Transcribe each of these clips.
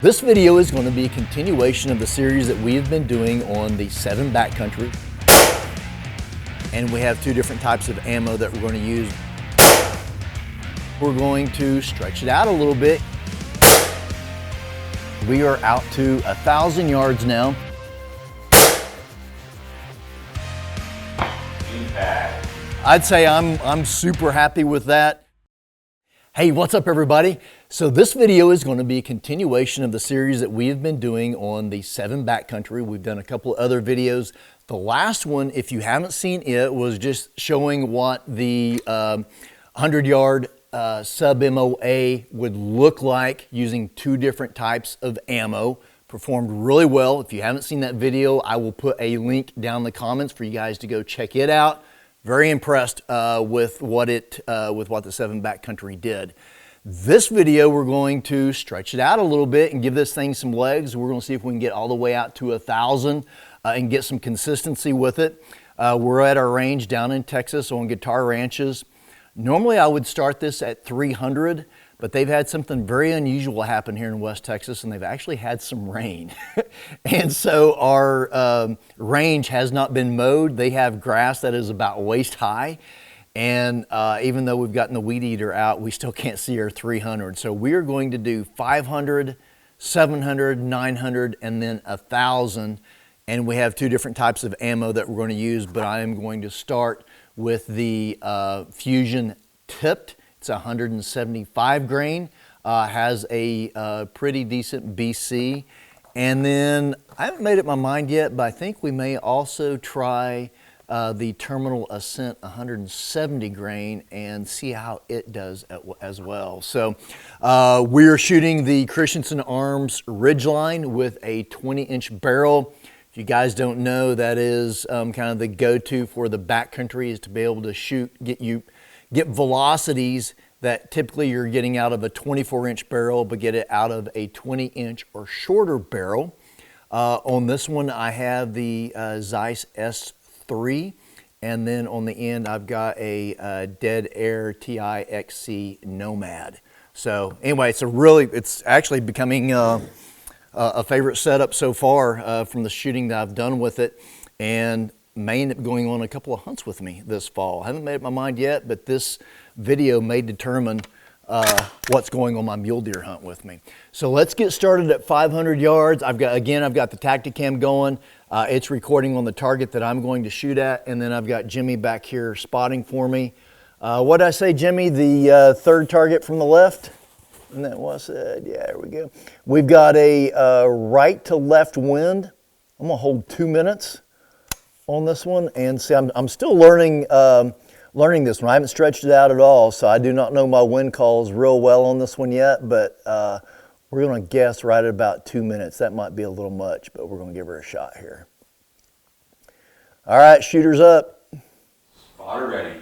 This video is going to be a continuation of the series that we have been doing on the 7mm Backcountry. And we have two different types of ammo that we're going to use. We're going to stretch it out a little bit. We are out to 1,000 yards now. Impact. I'd say I'm super happy with that. Hey, what's up everybody? So this video is going to be a continuation of the series that we have been doing on the 7mm Backcountry. We've done a couple of other videos. The last one, if you haven't seen it, was just showing what the 100-yard sub MOA would look like using two different types of ammo. Performed really well. If you haven't seen that video, I will put a link down in the comments for you guys to go check it out. Very impressed with what the 7mm Backcountry did. This video, we're going to stretch it out a little bit and give this thing some legs. We're going to see if we can get all the way out to 1,000 and get some consistency with it. We're at our range down in Texas on Guitar Ranches. Normally I would start this at 300, but they've had something very unusual happen here in West Texas, and they've actually had some rain. And so our range has not been mowed. They have grass that is about waist high. And even though we've gotten the weed eater out, we still can't see our 300. So we are going to do 500, 700, 900, and then 1,000. And we have two different types of ammo that we're going to use, but I am going to start with the Fusion tipped. It's 175 grain, has a pretty decent BC. And then I haven't made up my mind yet, but I think we may also try the Terminal Ascent 170 grain and see how it does as well. So we are shooting the Christensen Arms Ridgeline with a 20-inch barrel. If you guys don't know, that is kind of the go-to for the backcountry, is to be able to shoot, get velocities that typically you're getting out of a 24-inch barrel, but get it out of a 20-inch or shorter barrel. On this one, I have the Zeiss S3, and then on the end, I've got a Dead Air TI XC Nomad. So anyway, it's actually becoming a favorite setup so far from the shooting that I've done with it, and may end up going on a couple of hunts with me this fall. I haven't made up my mind yet, but this video may determine what's going on my mule deer hunt with me. So let's get started at 500 yards. I've got the Tacticam going. It's recording on the target that I'm going to shoot at, and then I've got Jimmy back here spotting for me. What did I say, Jimmy? The third target from the left? And that was it. Yeah, there we go. We've got a right to left wind. I'm gonna hold 2 minutes on this one, and see, I'm still learning this one. I haven't stretched it out at all, so I do not know my wind calls real well on this one yet, but we're gonna guess right at about 2 minutes. That might be a little much, but we're gonna give her a shot here. All right, shooters up. Spotter ready.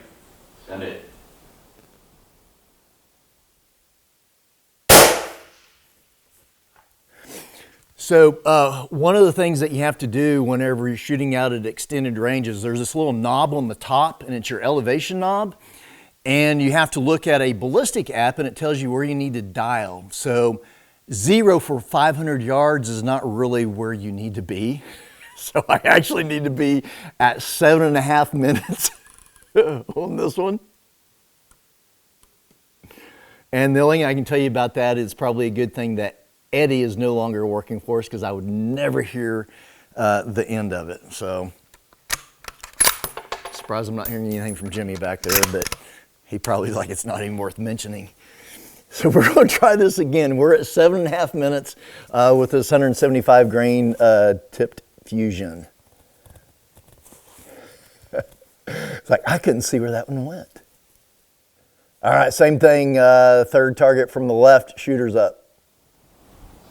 Send it. So one of the things that you have to do whenever you're shooting out at extended ranges, there's this little knob on the top, and it's your elevation knob. And you have to look at a ballistic app, and it tells you where you need to dial. So 0 for 500 yards is not really where you need to be. So I actually need to be at 7.5 minutes on this one. And the only thing I can tell you about that is probably a good thing that Eddie is no longer working for us, because I would never hear the end of it. So surprised I'm not hearing anything from Jimmy back there, but he probably like it's not even worth mentioning. So we're going to try this again. We're at 7.5 minutes with this 175 grain tipped Fusion. It's like I couldn't see where that one went. All right, same thing. Third target from the left. Shooters up.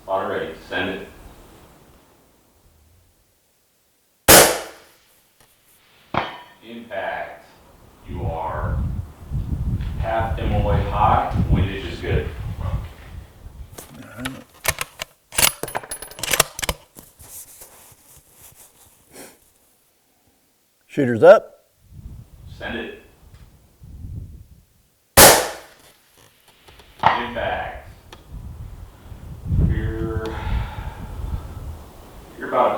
Spotter ready. Send it. Impact. You are half MOA high. Windage is good. All right. Shooters up. Send it. Impact. Here.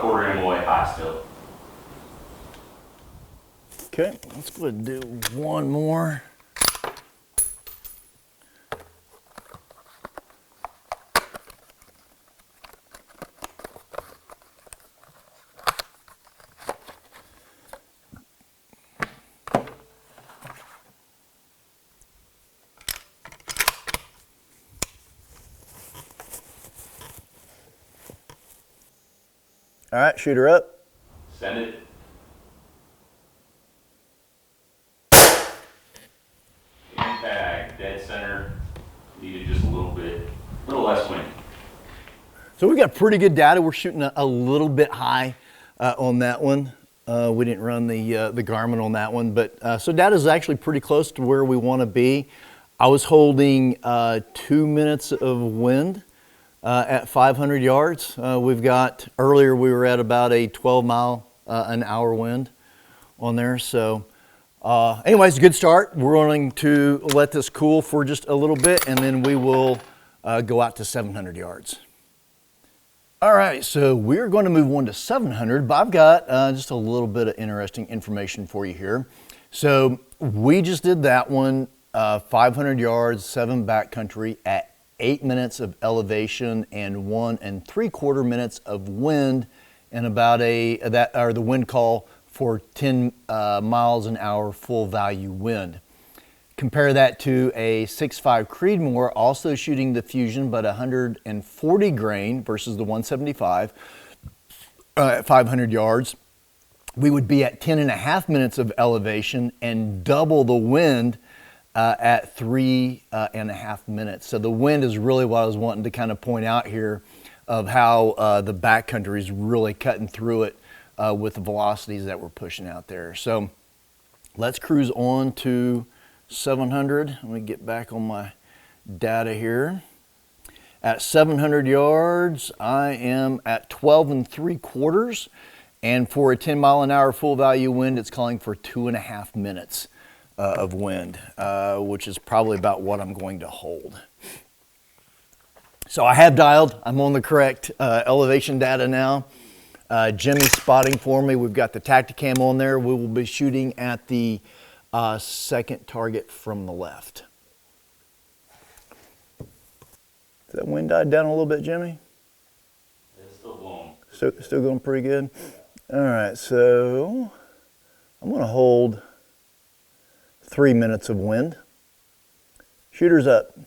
quarter MOA high still. Okay, let's go ahead and do one more. All right, shoot her up. Send it. Impact, dead center. Needed just a little less wind. So we got pretty good data. We're shooting a little bit high on that one. We didn't run the Garmin on that one, but so data is actually pretty close to where we want to be. I was holding 2 minutes of wind at 500 yards. We've got, earlier we were at about a 12 mile an hour wind on there. So anyways, good start. We're going to let this cool for just a little bit, and then we will go out to 700 yards. All right, so we're going to move on to 700, but I've got just a little bit of interesting information for you here. So we just did that one, 500 yards, 7 backcountry at 8 minutes of elevation and 1 3/4 minutes of wind, and about the wind call for 10 miles an hour full value wind. Compare that to a 6.5 Creedmoor, also shooting the Fusion, but 140 grain versus the 175 at 500 yards. We would be at 10.5 minutes of elevation and double the wind at 3.5 minutes. So the wind is really what I was wanting to kind of point out here, of how the backcountry is really cutting through it with the velocities that we're pushing out there. So let's cruise on to 700. Let me get back on my data here. At 700 yards, I am at 12 3/4, and for a 10 mile an hour full value wind, it's calling for 2.5 minutes of wind, which is probably about what I'm going to hold. So I have dialed. I'm on the correct elevation data now. Jimmy's spotting for me. We've got the Tacticam on there. We will be shooting at the second target from the left. Has that wind died down a little bit, Jimmy? It's still blowing. Still going pretty good? All right, so I'm going to hold 3 minutes of wind. Shooter's up.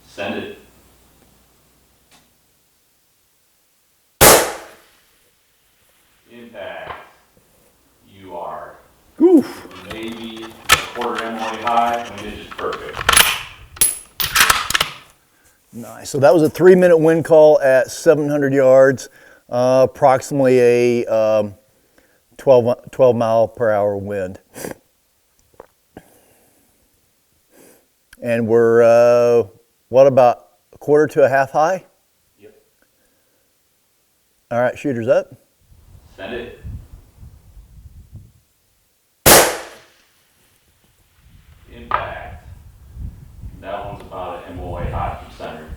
Send it. Impact. You are. Oof. Maybe a quarter MOA high, and it's just perfect. Nice. So that was a 3 minute wind call at 700 yards, approximately a 12 mile per hour wind. And we're, what, about a quarter to a half high? Yep. All right, shooter's up. Send it. Impact. That one's about an MOA high from center.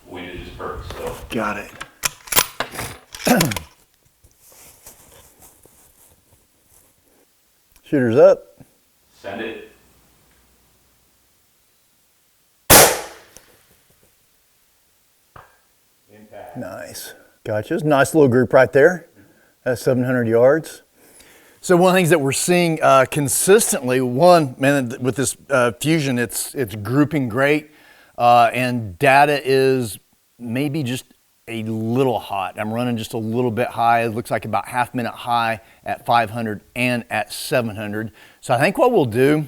Wind is just perfect still. Got it. Shooter's up. Send it. Impact. Nice. Gotcha. Nice little group right there. That's 700 yards. So one of the things that we're seeing consistently, one, man, with this Fusion, it's grouping great, and data is maybe just a little hot. I'm running just a little bit high. It looks like about half minute high at 500 and at 700. So I think what we'll do,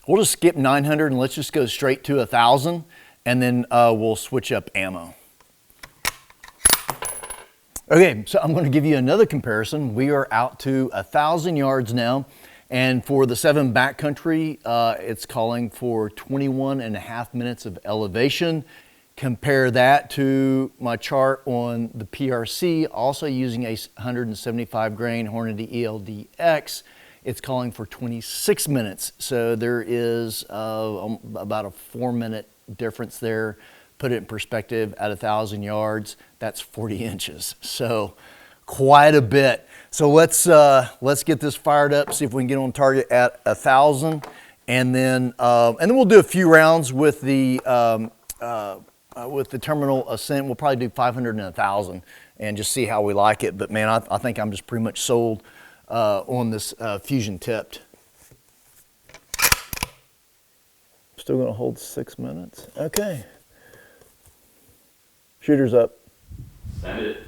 we'll just skip 900 and let's just go straight to 1,000, and then we'll switch up ammo. Okay, so I'm going to give you another comparison. We are out to 1,000 yards now, and for the 7 backcountry, it's calling for 21.5 minutes of elevation. Compare that to my chart on the PRC, also using a 175 grain Hornady ELDX. It's calling for 26 minutes, so there is about a 4 minute difference there put it in perspective, at 1,000 yards, that's 40 inches. So quite a bit. So let's get this fired up, see if we can get on target at 1,000, and then we'll do a few rounds with the terminal ascent. We'll probably do 500 and 1,000 and just see how we like it. But man, I think I'm just pretty much sold on this Fusion tipped. Still gonna hold 6 minutes. Okay. Shooter's up. Send it.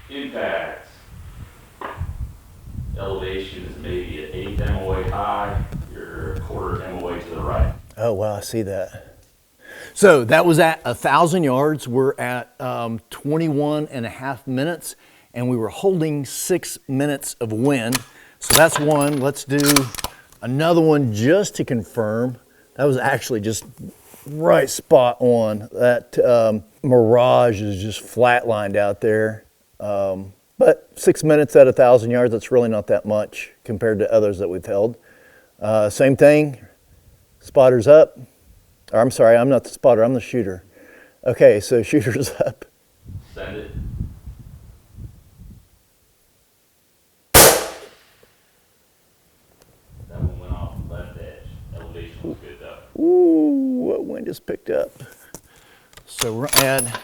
Impact. Elevation is maybe an 8 MOA high. You're a quarter MOA to the right. Oh, wow, I see that. So that was at 1,000 yards. We're at 21 and a half minutes, and we were holding 6 minutes of wind. So that's one. Let's do another one just to confirm. That was actually just right spot on. That mirage is just flatlined out there. But 6 minutes at 1,000 yards, that's really not that much compared to others that we've held. Same thing, spotter's up. Or I'm sorry, I'm not the spotter, I'm the shooter. Okay, so shooter's up. Send it. That one went off the left edge. Elevation was good though. Ooh, what wind just picked up. So we're gonna add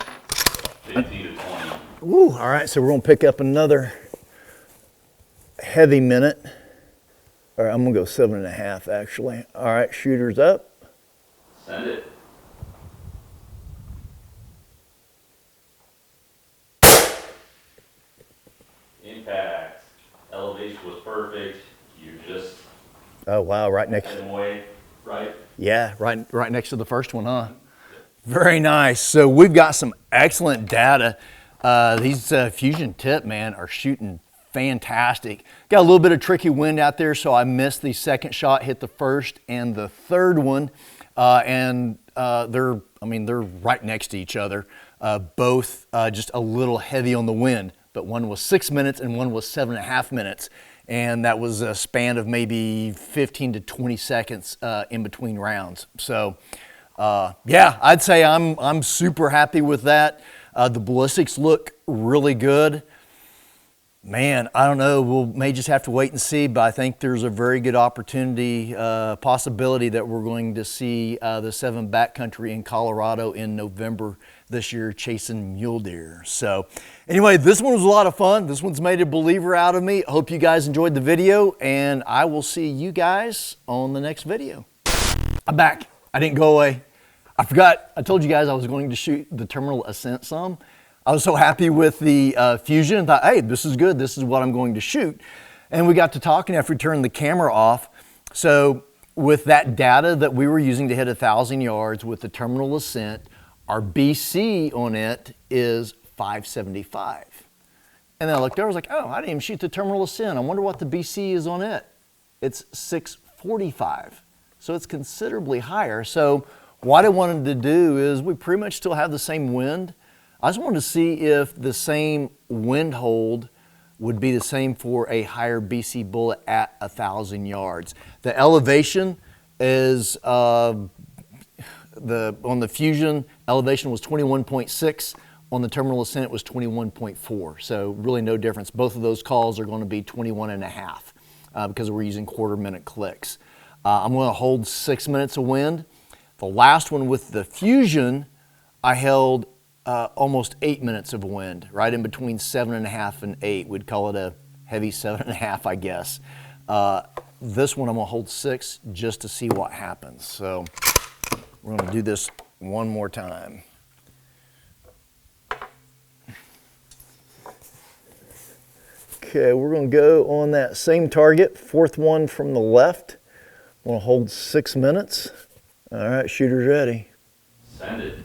15 to 20. Ooh, all right, so we're gonna pick up another heavy minute. All right, I'm gonna go 7.5 actually. All right, shooter's up. Send it. Impact. Elevation was perfect. You just Oh wow, right next. head them away, right? Yeah, right next to the first one, huh? Very nice. So we've got some excellent data. These Fusion tip, man, are shooting fantastic. Got a little bit of tricky wind out there, so I missed the second shot, hit the first and the third one. They're right next to each other. Both just a little heavy on the wind, but one was 6 minutes and one was 7.5 minutes. And that was a span of maybe 15 to 20 seconds in between rounds. So yeah, I'd say I'm super happy with that. The ballistics look really good. Man, I don't know, we may just have to wait and see, but I think there's a very good opportunity, possibility that we're going to see the 7 Backcountry in Colorado in November this year chasing mule deer. So anyway, this one was a lot of fun. This one's made a believer out of me. I hope you guys enjoyed the video, and I will see you guys on the next video. I'm back. I didn't go away. I forgot, I told you guys I was going to shoot the terminal ascent some. I was so happy with the Fusion, thought, hey, this is good, this is what I'm going to shoot. And we got to talking after we turned the camera off. So with that data that we were using to hit 1,000 yards with the terminal ascent, our BC on it is 575. And then I looked over, I was like, oh, I didn't even shoot the terminal ascent. I wonder what the BC is on it. It's 645. So it's considerably higher. So what I wanted to do is we pretty much still have the same wind. I just wanted to see if the same wind hold would be the same for a higher BC bullet at 1,000 yards. The elevation is, on the Fusion, elevation was 21.6. On the terminal ascent, it was 21.4. So really no difference. Both of those calls are going to be 21.5 because we're using quarter-minute clicks. I'm going to hold 6 minutes of wind. The last one with the Fusion, I held almost 8 minutes of wind, right in between 7.5 and 8. We'd call it a heavy 7.5, I guess. This one I'm gonna hold 6 just to see what happens. So we're gonna do this one more time. Okay, we're gonna go on that same target, fourth one from the left. I'm gonna hold 6 minutes. All right, shooter's ready. Send it.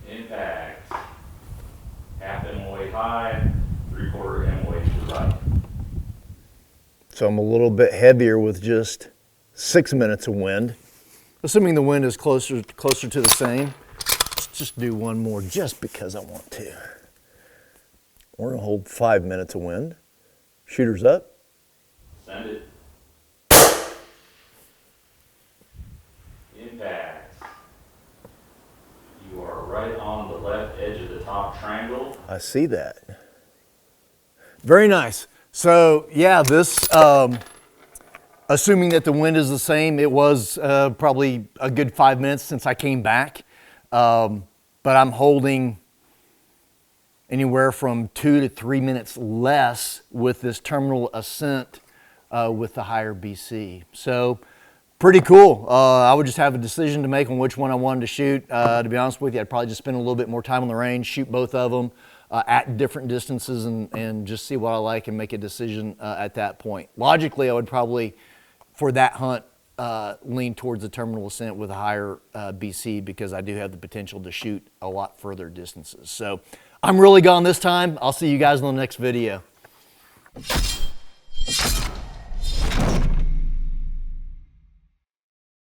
Impact. Half MOA high, 3/4 MOA to the right. So I'm a little bit heavier with just 6 minutes of wind. Assuming the wind is closer to the same. Let's just do one more just because I want to. We're gonna hold 5 minutes of wind. Shooter's up. Send it. Impact. You are right on the left edge of the top triangle. I see that. Very nice. So yeah, this, assuming that the wind is the same, it was probably a good 5 minutes since I came back. But I'm holding anywhere from 2 to 3 minutes less with this terminal ascent with the higher BC. So pretty cool. I would just have a decision to make on which one I wanted to shoot. To be honest with you, I'd probably just spend a little bit more time on the range, shoot both of them at different distances and just see what I like and make a decision at that point. Logically, I would probably, for that hunt, lean towards the terminal ascent with a higher BC because I do have the potential to shoot a lot further distances. So I'm really gone this time. I'll see you guys in the next video.